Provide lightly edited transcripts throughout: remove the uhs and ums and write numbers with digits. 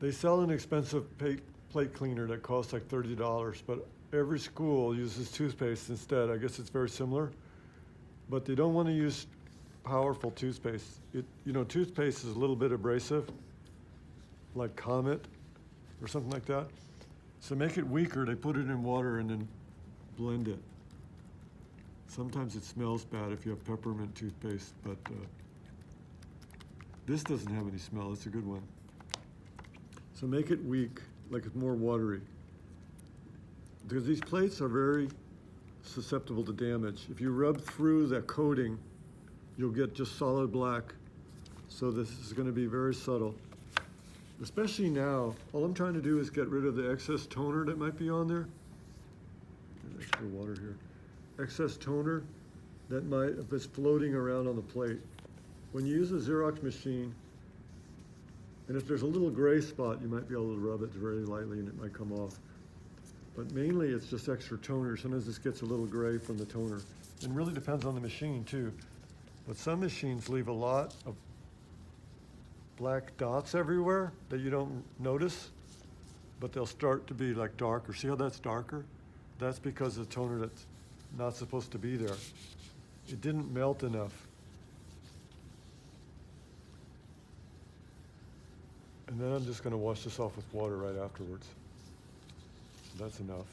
They sell an expensive plate cleaner that costs like $30, but every school uses toothpaste instead. I guess it's very similar, but they don't want to use powerful toothpaste. Toothpaste is a little bit abrasive, like Comet or something like that. So make it weaker, they put it in water and then blend it. Sometimes it smells bad if you have peppermint toothpaste, but this doesn't have any smell. It's a good one. So make it weak, like it's more watery. Because these plates are very susceptible to damage. If you rub through that coating, you'll get just solid black. So this is going to be very subtle. Especially now, all I'm trying to do is get rid of the excess toner that might be on there. There's extra water here. Excess toner that might, if it's floating around on the plate. When you use a Xerox machine, and if there's a little gray spot, you might be able to rub it very lightly and it might come off. But mainly it's just extra toner. Sometimes this gets a little gray from the toner. And really depends on the machine too. But some machines leave a lot of black dots everywhere that you don't notice, but they'll start to be like darker. See how that's darker? That's because of the toner that's not supposed to be there. It didn't melt enough. And then I'm just going to wash this off with water right afterwards. That's enough.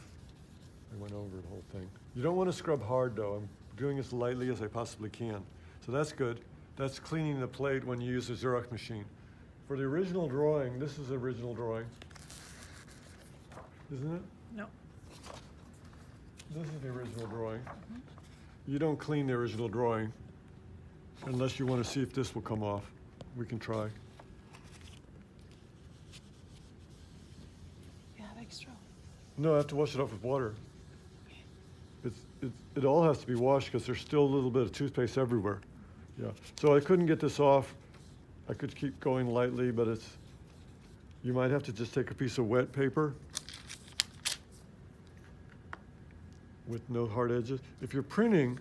I went over the whole thing. You don't want to scrub hard though. I'm doing as lightly as I possibly can. So that's good. That's cleaning the plate when you use a Xerox machine. For the original drawing, this is the original drawing, isn't it? No. This is the original drawing. Mm-hmm. You don't clean the original drawing unless you want to see if this will come off. We can try. You have extra? No, I have to wash it off with water. It all has to be washed because there's still a little bit of toothpaste everywhere. Yeah. So I couldn't get this off. I could keep going lightly, but you might have to just take a piece of wet paper with no hard edges. If you're printing,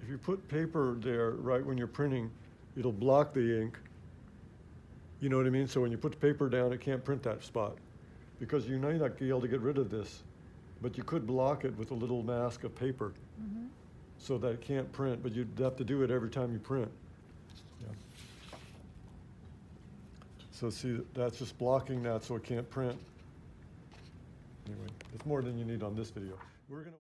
if you put paper there right when you're printing, it'll block the ink. You know what I mean? So when you put the paper down, it can't print that spot because you may not be able to get rid of this, but you could block it with a little mask of paper so that it can't print, but you'd have to do it every time you print. Yeah. So see, that's just blocking that so it can't print. Anyway, it's more than you need on this video. We're gonna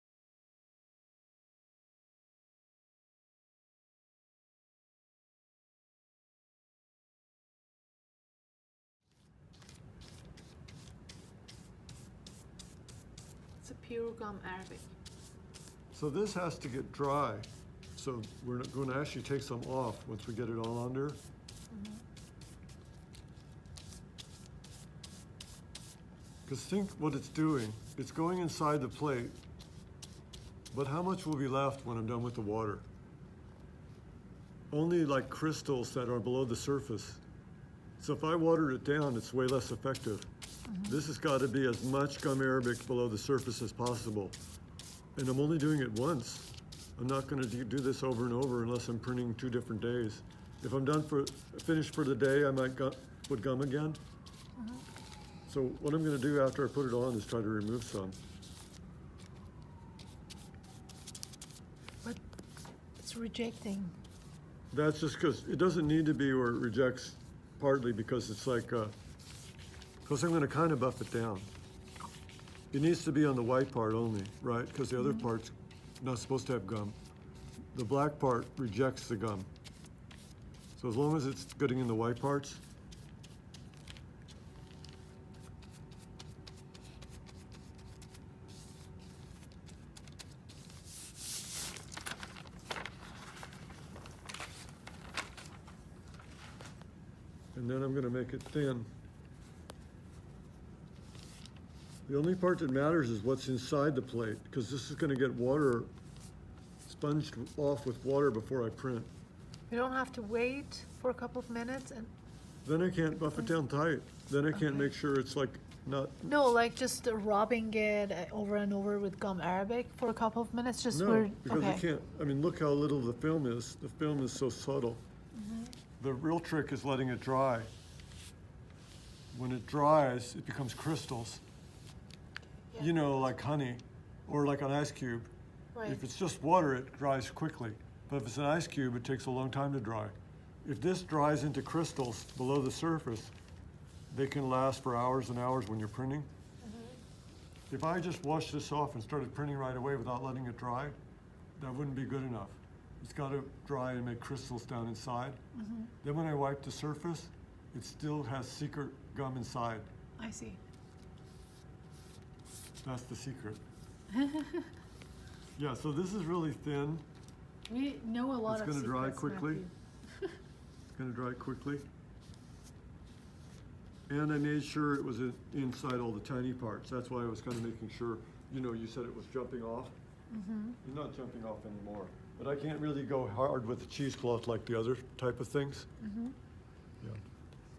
It's a pure gum Arabic. So this has to get dry. So we're going to actually take some off once we get it all under. Because think what it's doing. It's going inside the plate, but how much will be left when I'm done with the water? Only like crystals that are below the surface. So if I water it down, it's way less effective. This has got to be as much gum Arabic below the surface as possible. And I'm only doing it once. I'm not going to do this over and over unless I'm printing 2 different days. If I'm finished for the day, I might put gum again. So what I'm going to do after I put it on is try to remove some. But it's rejecting. That's just because it doesn't need to be where it rejects, partly because it's like, because I'm going to kind of buff it down. It needs to be on the white part only, right? Because the other part's not supposed to have gum. The black part rejects the gum. So as long as it's getting in the white parts, and then I'm going to make it thin. The only part that matters is what's inside the plate, because this is going to get water sponged off with water before I print. You don't have to wait for a couple of minutes and... Then I can't buff it down tight. Then I can't make sure it's like not... No, like just rubbing it over and over with gum Arabic for a couple of minutes, just No, because you can't. I mean, look how little the film is. The film is so subtle. The real trick is letting it dry. when it dries, it becomes crystals. You know, like honey or like an ice cube. Right. If it's just water, it dries quickly. But if it's an ice cube, it takes a long time to dry. If this dries into crystals below the surface, they can last for hours and hours when you're printing. If I just washed this off and started printing right away without letting it dry, that wouldn't be good enough. It's got to dry and make crystals down inside. Then when I wipe the surface, it still has secret gum inside. I see. That's the secret. Yeah, so this is really thin. We know a lot It's of gonna dry secrets, quickly. Matthew. It's going to dry quickly. And I made sure it was inside all the tiny parts. That's why I was kind of making sure, you know, you said it was jumping off. It's not jumping off anymore. But I can't really go hard with the cheesecloth like the other type of things. Yeah.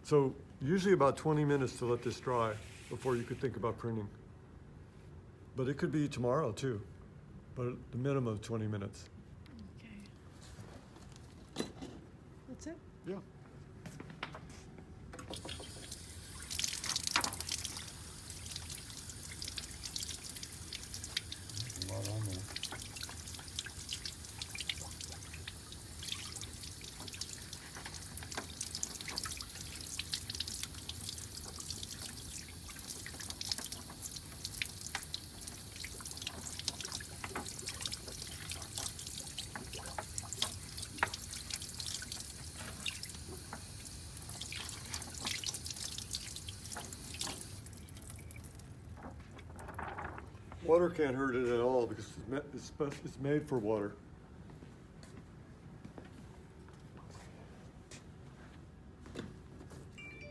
So usually about 20 minutes to let this dry before you could think about printing. But it could be tomorrow too, but the minimum of 20 minutes. Okay. That's it? Yeah. A lot on there. Water can't hurt it at all because it's made for water.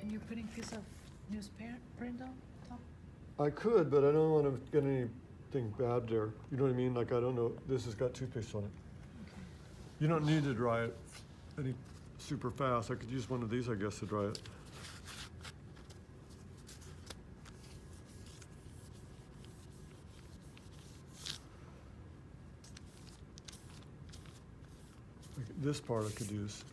And you're putting piece of newsprint on top? I could, but I don't want to get anything bad there. You know what I mean? Like, I don't know, this has got toothpaste on it. Okay. You don't need to dry it any super fast. I could use one of these, I guess, to dry it. Like this part I could use.